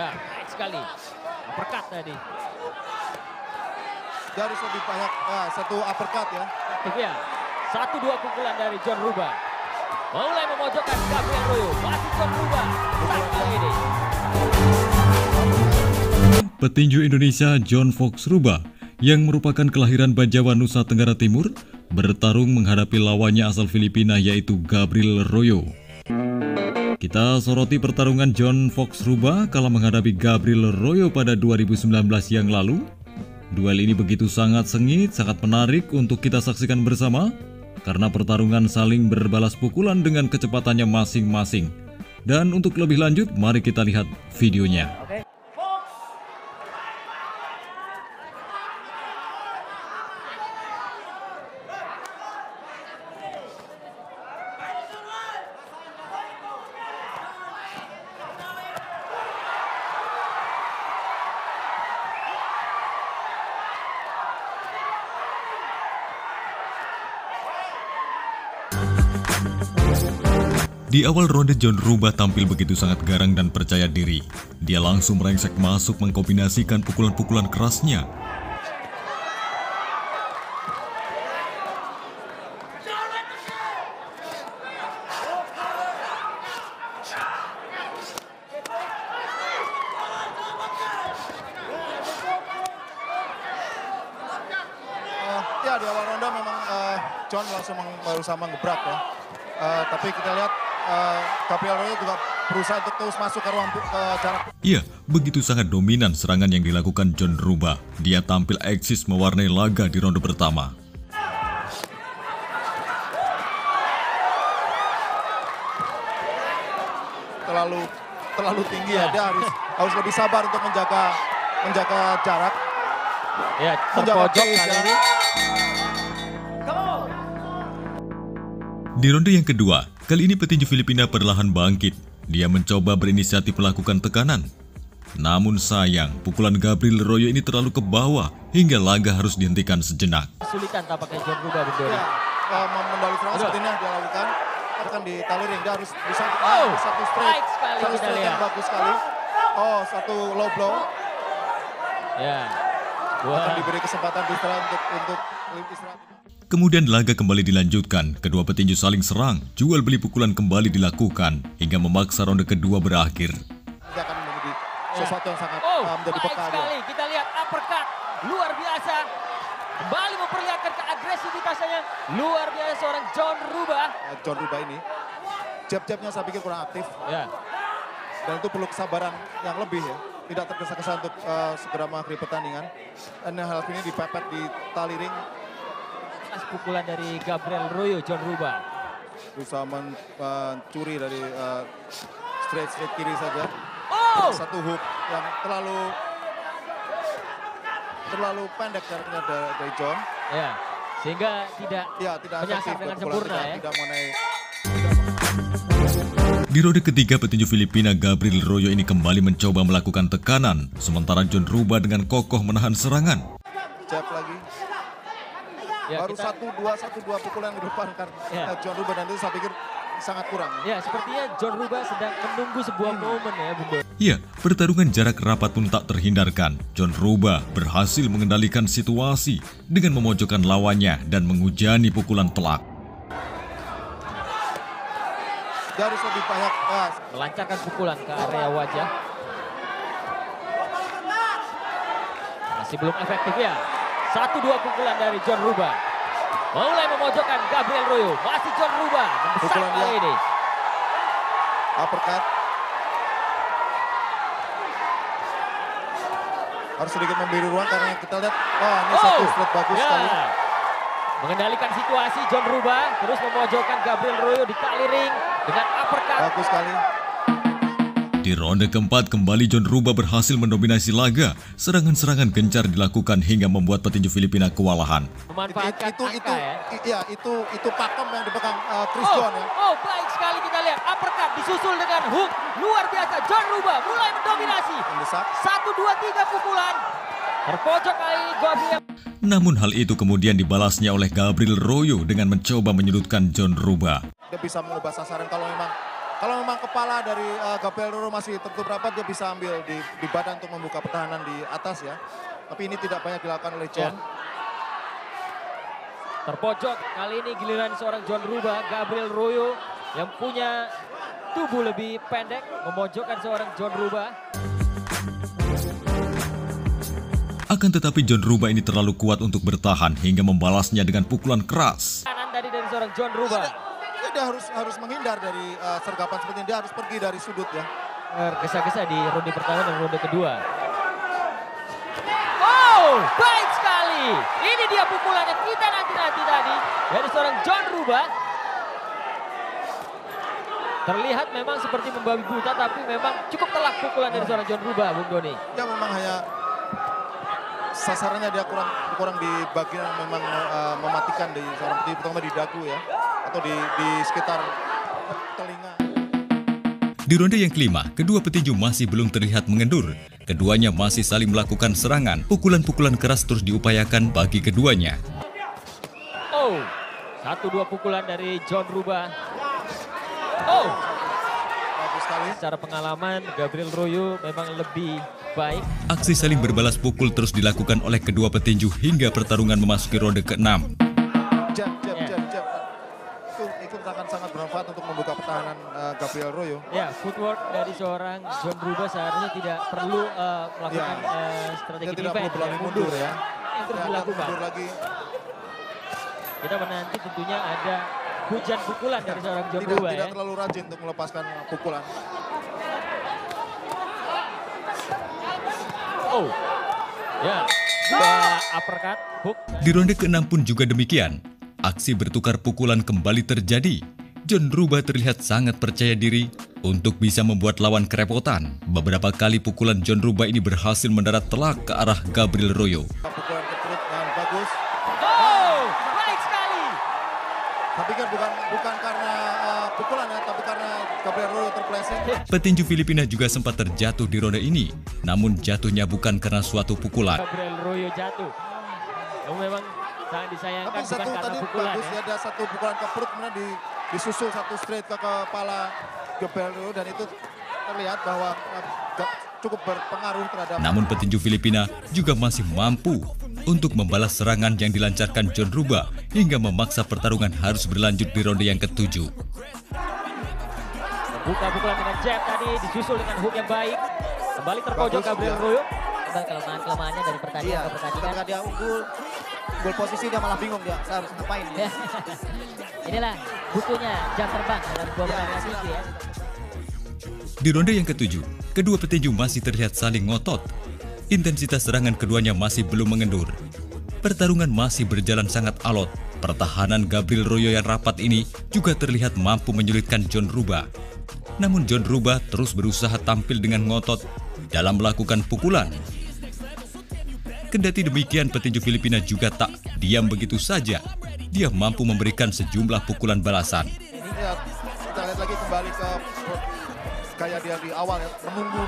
Ya, baik sekali. Uppercut tadi. Dia harus lebih banyak, satu uppercut ya. Ya, 1-2 pukulan dari John Ruba. Mulai memojokkan Gabriel Royo. Masih John Ruba. Tampil ini. Petinju Indonesia John Fox Ruba yang merupakan kelahiran Bajawa, Nusa Tenggara Timur bertarung menghadapi lawannya asal Filipina yaitu Gabriel Royo. Kita soroti pertarungan John Fox Ruba kala menghadapi Gabriel Royo pada 2019 yang lalu. Duel ini begitu sangat sengit, sangat menarik untuk kita saksikan bersama karena pertarungan saling berbalas pukulan dengan kecepatannya masing-masing. Dan untuk lebih lanjut, mari kita lihat videonya. Di awal ronde John Ruba tampil begitu sangat garang dan percaya diri. Dia langsung merengsek masuk mengkombinasikan pukulan-pukulan kerasnya. Ya di awal ronde memang John langsung berusaha mengebrak ya. Tapi kita lihat Gabriel Royo juga berusaha untuk terus masuk ke ruang jarak. Iya, begitu sangat dominan serangan yang dilakukan John Ruba. Dia tampil eksis mewarnai laga di ronde pertama. Terlalu tinggi ya. Dia harus lebih sabar untuk menjaga jarak. Ya, terpojok kali ini. Di ronde yang kedua, kali ini petinju Filipina perlahan bangkit. Dia mencoba berinisiatif melakukan tekanan. Namun sayang, pukulan Gabriel Royo ini terlalu ke bawah hingga laga harus dihentikan sejenak. Kesulitan tampaknya John Ruba berdiri. Ya, mendalui serangan seperti ini yang dia lakukan. Akan di tali ring, dia harus bisa satu straight. Satu straight yang bagus sekali. Satu low blow. Ya. Akan diberi kesempatan untuk istirahat. Kemudian laga kembali dilanjutkan, kedua petinju saling serang, jual beli pukulan kembali dilakukan, hingga memaksa ronde kedua berakhir. Dia akan menjadi sesuatu yang sangat menjadi baik bekal. Sekali, kita lihat uppercut, luar biasa. Kembali memperlihatkan keagresivitasnya, luar biasa seorang John Ruba. John Ruba ini, jab-jabnya saya pikir kurang aktif. Ya. Dan itu perlu kesabaran yang lebih ya. Tidak tergesa-gesa untuk segera mengakhiri pertandingan. Dan hal ini dipepet di tali ring. Pukulan dari Gabriel Royo, John Ruba. Berusaha mencuri dari straight kiri saja. Satu hook yang terlalu pendek jaraknya dari John. Ya, sehingga tidak menyasar dengan sempurna ya. Di ronde ketiga, petinju Filipina Gabriel Royo ini kembali mencoba melakukan tekanan, sementara John Ruba dengan kokoh menahan serangan. Jab lagi. Ya, baru satu dua pukulan di depan kan John Ruba, dan itu saya pikir sangat kurang. Ya, sepertinya John Ruba sedang menunggu sebuah momen ya, Bunda. Ya, pertarungan jarak rapat pun tak terhindarkan. John Ruba berhasil mengendalikan situasi dengan memojokkan lawannya dan menghujani pukulan telak. Dia harus lebih banyak melancarkan pukulan ke area wajah. Masih belum efektif ya. 1-2 pukulan dari John Ruba. Mulai memojokkan Gabriel Royo. Masih John Ruba membesar kali ini. Uppercut. Harus sedikit memberi ruang karena kita lihat, ini satu straight bagus sekali. Mengendalikan situasi John Ruba. Terus memojokkan Gabriel Royo di tali ring dengan uppercut. Bagus sekali. Di ronde keempat, kembali John Ruba berhasil mendominasi laga. Serangan-serangan gencar dilakukan hingga membuat petinju Filipina kewalahan. Memanfaatkan itu pakem yang dipegang Chris John ya. Baik sekali kita lihat. Uppercut disusul dengan hook. Luar biasa. John Ruba mulai mendominasi. 1-2-3 pukulan. Terpojok kali ini Gabriel. Namun hal itu kemudian dibalasnya oleh Gabriel Royo dengan mencoba menyudutkan John Ruba. Dia bisa mengubah sasaran kalau memang Kalau memang kepala dari Gabriel Royo masih tertutup rapat, dia bisa ambil di badan untuk membuka pertahanan di atas ya. Tapi ini tidak banyak dilakukan oleh John. Terpojok, kali ini giliran seorang John Ruba, Gabriel Royo yang punya tubuh lebih pendek, memojokkan seorang John Ruba. Akan tetapi John Ruba ini terlalu kuat untuk bertahan hingga membalasnya dengan pukulan keras. Kanan tadi dari seorang John Ruba. Dia harus menghindar dari sergapan seperti ini, dia harus pergi dari sudut ya. Tergesa-gesa di ronde pertama dan ronde kedua. Oh, baik sekali. Ini dia pukulannya kita nanti tadi dari seorang John Ruba. Terlihat memang seperti membabi buta, tapi memang cukup telak pukulan dari seorang John Ruba, Bung Doni. Ya memang hanya sasarannya dia kurang di bagian yang memang mematikan di seorang petinju, terutama di dagu ya, atau di sekitar telinga. Di ronde yang kelima, kedua petinju masih belum terlihat mengendur. Keduanya masih saling melakukan serangan. Pukulan-pukulan keras terus diupayakan bagi keduanya. Oh, 1-2 pukulan dari John Ruba. Oh, Bagus sekali. secara pengalaman Gabriel Royo memang lebih baik. Aksi saling berbalas pukul terus dilakukan oleh kedua petinju hingga pertarungan memasuki ronde ke-6. Jab. Itu akan sangat bermanfaat untuk membuka pertahanan Gabriel Royo. Ya, footwork dari seorang John Ruba seharusnya tidak perlu melakukan strategi Dia tidak defense, perlu berlari mundur ya. yang terus Dia akan dilakukan. mundur lagi. Kita menanti tentunya ada hujan pukulan dari seorang John Ruba Tidak ya. terlalu rajin untuk melepaskan pukulan. Oh, ya, dua uppercut, hook. Di ronde ke-6 pun juga demikian. Aksi bertukar pukulan kembali terjadi. John Ruba terlihat sangat percaya diri untuk bisa membuat lawan kerepotan. Beberapa kali pukulan John Ruba ini berhasil mendarat telak ke arah Gabriel Royo. Pukulan ke perut dengan bagus. Oh, baik sekali. Tapi kan bukan karena pukulan ya, tapi karena Gabriel Royo terpleset. Petinju Filipina juga sempat terjatuh di ronde ini. Namun jatuhnya bukan karena suatu pukulan. Gabriel Royo jatuh. Memang sangat disayangkan Tapi bukan satu karena tadi pukulan bagus ya, ada satu pukulan ke perut kemudian disusul satu straight ke kepala Gabriel Royo, dan itu terlihat bahwa cukup berpengaruh terhadap. Namun petinju Filipina juga masih mampu untuk membalas serangan yang dilancarkan John Ruba hingga memaksa pertarungan harus berlanjut di ronde yang ke-7. Buka pukulan dengan jab tadi disusul dengan hook yang baik. Kembali terpojok Bagus, Gabriel ya. Royo. Kelemahannya dari pertandingan ke pertandingan. Ketika dia unggul posisi dia malah bingung dia harus ngapain dia. Inilah bukunya jam terbang dalam dua pertandingan itu ya. Di ronde yang ke-7, kedua petinju masih terlihat saling ngotot. Intensitas serangan keduanya masih belum mengendur. Pertarungan masih berjalan sangat alot. Pertahanan Gabriel Royo yang rapat ini juga terlihat mampu menyulitkan John Ruba. Namun John Ruba terus berusaha tampil dengan ngotot dalam melakukan pukulan. Kendati demikian, petinju Filipina juga tak diam begitu saja. Dia mampu memberikan sejumlah pukulan balasan. Ya, kita lihat lagi kembali ke gaya dia di awal ya, menunggu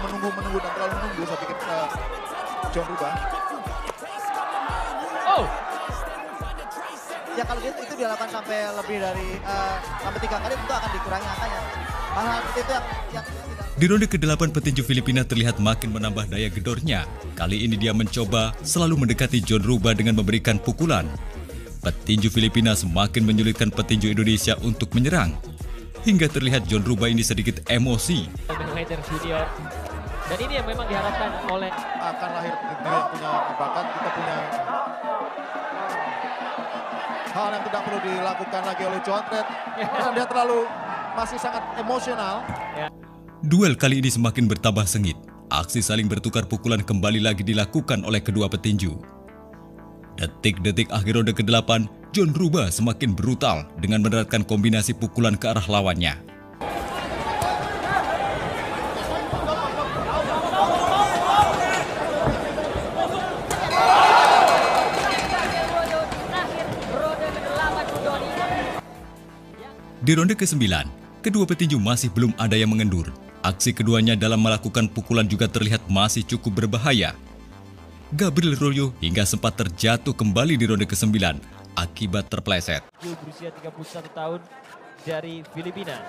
dan terlalu menunggu, saya pikir John Ruba. Oh, Ya kalau itu dilakukan sampai lebih dari sampai 3 kali tentu akan dikurangi angkanya. Hal-hal seperti itu yang tidak. Di ronde ke-8 petinju Filipina terlihat makin menambah daya gedornya. Kali ini dia mencoba selalu mendekati John Ruba dengan memberikan pukulan. Petinju Filipina semakin menyulitkan petinju Indonesia untuk menyerang. Hingga terlihat John Ruba ini sedikit emosi. Mayweather Junior. Dan ini yang memang diharapkan oleh Akan lahir petinju yang punya bakat, kita punya hal yang tidak perlu dilakukan lagi oleh John Red. Karena dia terlalu masih sangat emosional. Duel kali ini semakin bertambah sengit. Aksi saling bertukar pukulan kembali lagi dilakukan oleh kedua petinju. Detik-detik akhir ronde ke-8, John Ruba semakin brutal dengan menerapkan kombinasi pukulan ke arah lawannya. Di ronde ke-9, kedua petinju masih belum ada yang mengendur. Aksi keduanya dalam melakukan pukulan juga terlihat masih cukup berbahaya. Gabriel Royo hingga sempat terjatuh kembali di ronde ke-9 akibat terpleset. berusia 31 tahun dari Filipina.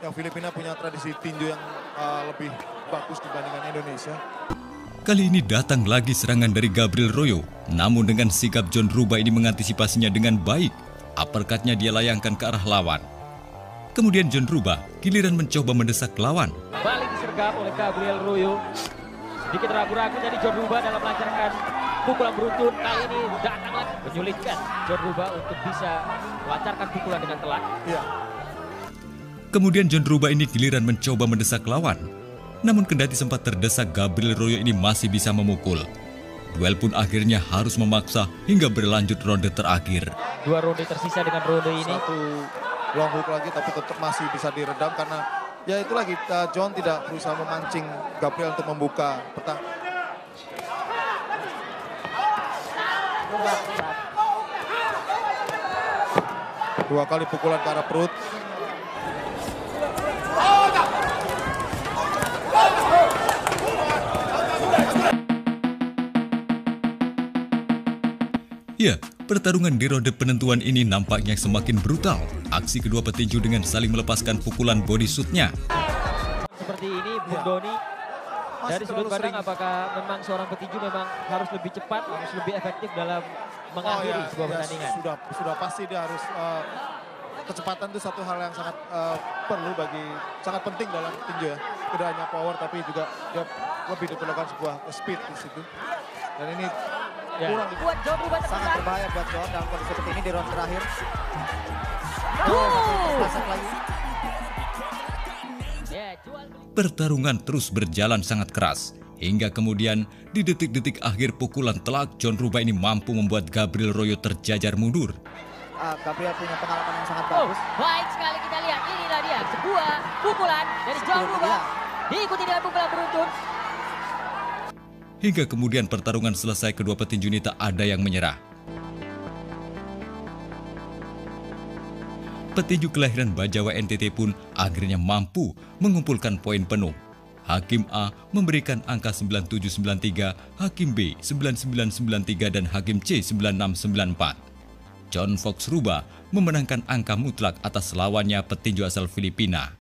yang Filipina punya tradisi tinju yang lebih bagus dibandingkan Indonesia. Kali ini datang lagi serangan dari Gabriel Royo, namun dengan sikap John Ruba ini mengantisipasinya dengan baik. Uppercut-nya dia layangkan ke arah lawan. Kemudian John Ruba giliran mencoba mendesak lawan. Balik disergap oleh Gabriel Royo. Sedikit ragu-ragu dari John Ruba dalam melancarkan pukulan beruntun. Kali ini datang lagi menyulitkan John Ruba untuk bisa melancarkan pukulan dengan telak. Iya. Kemudian John Ruba ini giliran mencoba mendesak lawan. Namun kendati sempat terdesak, Gabriel Royo ini masih bisa memukul. Duel pun akhirnya harus memaksa hingga berlanjut ronde terakhir. 2 ronde tersisa dengan ronde ini. Satu long hook lagi tapi tetap masih bisa diredam karena ya itu lagi John tidak berusaha memancing Gabriel untuk membuka petang. Dua kali pukulan ke arah perut. Ya, pertarungan di ronde penentuan ini nampaknya semakin brutal. Aksi kedua petinju dengan saling melepaskan pukulan body shoot-nya. Seperti ini, Bung Doni. Dari sudut pandang apakah memang seorang petinju memang harus lebih cepat, harus lebih efektif dalam mengakhiri sebuah pertandingan? Sudah pasti dia harus kecepatan itu satu hal yang sangat perlu sangat penting dalam tinju ya. Tidak hanya power tapi juga dia lebih diperlukan sebuah speed di situ. Dan ini kurang Buat John Ruba Sangat berbahaya buat John dalam kondisi seperti ini di round terakhir. Lagi. Ya, jual beli. Pertarungan terus berjalan sangat keras. Hingga kemudian di detik-detik akhir pukulan telak, John Ruba ini mampu membuat Gabriel Royo terjajar mundur. Gabriel punya pengalaman yang sangat Oh, bagus. baik sekali kita lihat. Inilah dia sebuah pukulan dari John Ruba. Diikuti dengan pukulan beruntun. Hingga kemudian pertarungan selesai, kedua petinju ini tak ada yang menyerah. Petinju kelahiran Bajawa NTT pun akhirnya mampu mengumpulkan poin penuh. Hakim A memberikan angka 9793, Hakim B 9993 dan Hakim C 9694. John Fox Ruba memenangkan angka mutlak atas lawannya petinju asal Filipina.